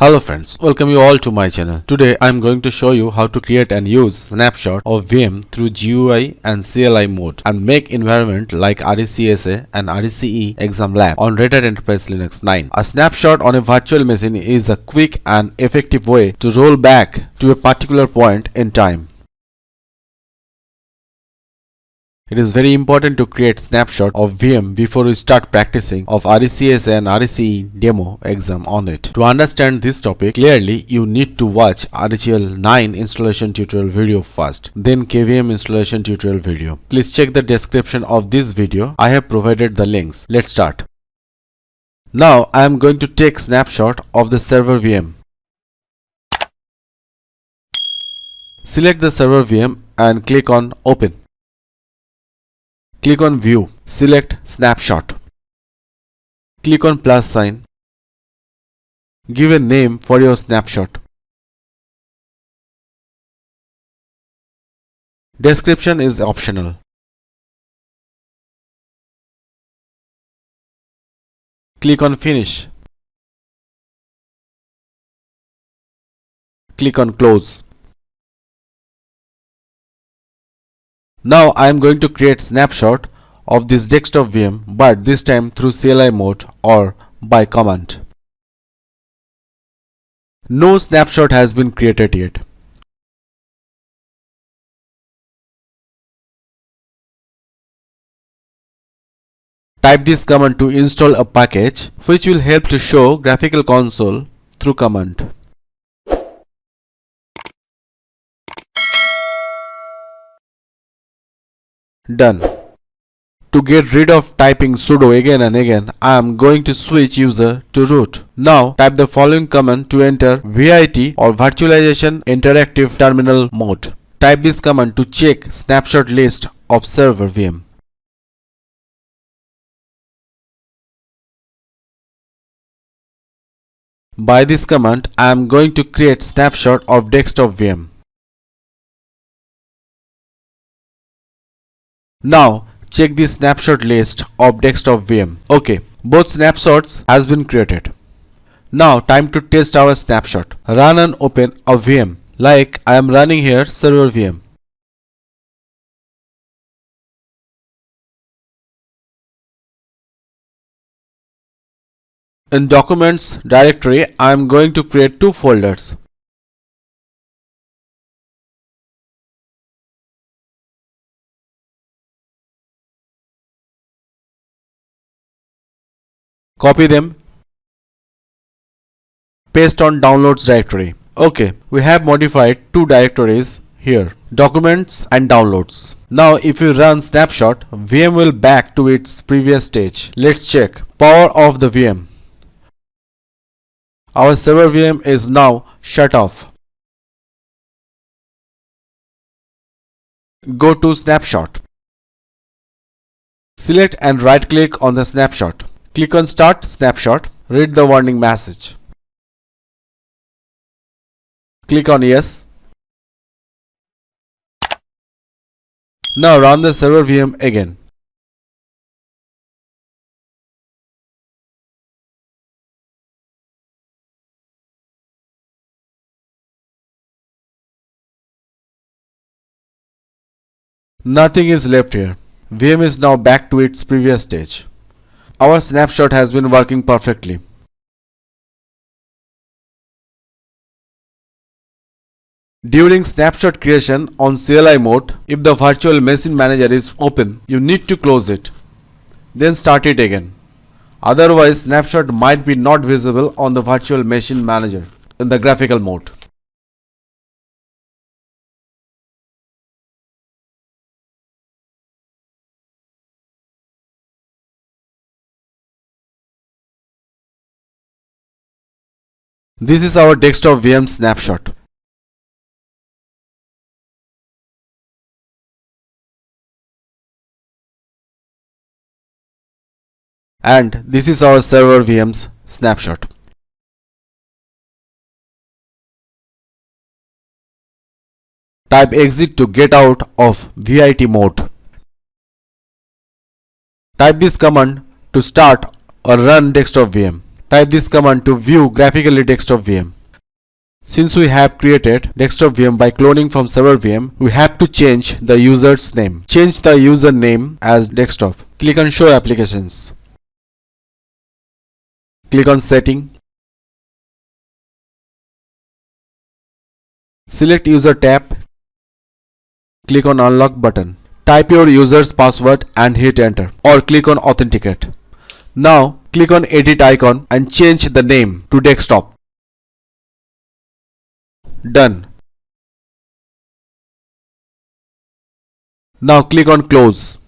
Hello friends, welcome you all to my channel. Today I am going to show you how to create and use snapshot of VM through GUI and CLI mode and make environment like RHCSA and RHCE exam lab on Red Hat Enterprise Linux 9. A snapshot on a virtual machine is a quick and effective way to roll back to a particular point in time. It is very important to create snapshot of VM before we start practicing of RHCSA and RHCE demo exam on it. To understand this topic clearly, you need to watch RHEL 9 installation tutorial video first, then KVM installation tutorial video. Please check the description of this video. I have provided the links. Let's start. Now I am going to take snapshot of the server VM. Select the server VM and click on Open. Click on View, select Snapshot. Click on plus sign. Give a name for your snapshot. Description is optional. Click on Finish. Click on Close. Now I am going to create snapshot of this desktop VM, but this time through CLI mode or by command. No snapshot has been created yet. Type this command to install a package which will help to show graphical console through command. Done. To get rid of typing sudo again and again, I am going to switch user to root. Now type the following command to enter VIT or Virtualization Interactive Terminal mode. Type this command to check snapshot list of server VM. By this command, I am going to create snapshot of desktop VM. Now check the snapshot list of desktop VM. Okay, both snapshots has been created. Now time to test our snapshot. Run and open a VM like I am running here server VM. In documents directory, I am going to create two folders. Copy them, paste on downloads directory. Okay, we have modified two directories here, documents and downloads. Now if you run snapshot, VM will back to its previous stage. Let's check. Power off the VM. Our server VM is now shut off. Go to snapshot. Select and right click on the snapshot. Click on Start Snapshot. Read the warning message. Click on Yes. Now run the server VM again. Nothing is left here. VM is now back to its previous stage. Our snapshot has been working perfectly. During snapshot creation on CLI mode, if the virtual machine manager is open, you need to close it. Then start it again. Otherwise, snapshot might be not visible on the virtual machine manager in the graphical mode. This is our desktop VM snapshot. And this is our server VM's snapshot. Type exit to get out of VIT mode. Type this command to start or run desktop VM. Type this command to view graphically desktop VM. Since we have created desktop VM by cloning from server VM, we have to change the user's name. Change the user name as desktop. Click on Show Applications. Click on Setting. Select User tab. Click on Unlock button. Type your user's password and hit Enter, or click on Authenticate. Now click on Edit icon and change the name to desktop. Done. Now click on Close.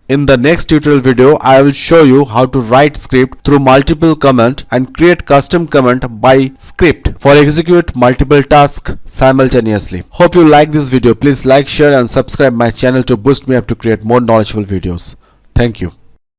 In the next tutorial video, I will show you how to write script through multiple command and create custom command by script for execute multiple tasks simultaneously. Hope you like this video. Please like, share and subscribe my channel to boost me up to create more knowledgeable videos. Thank you.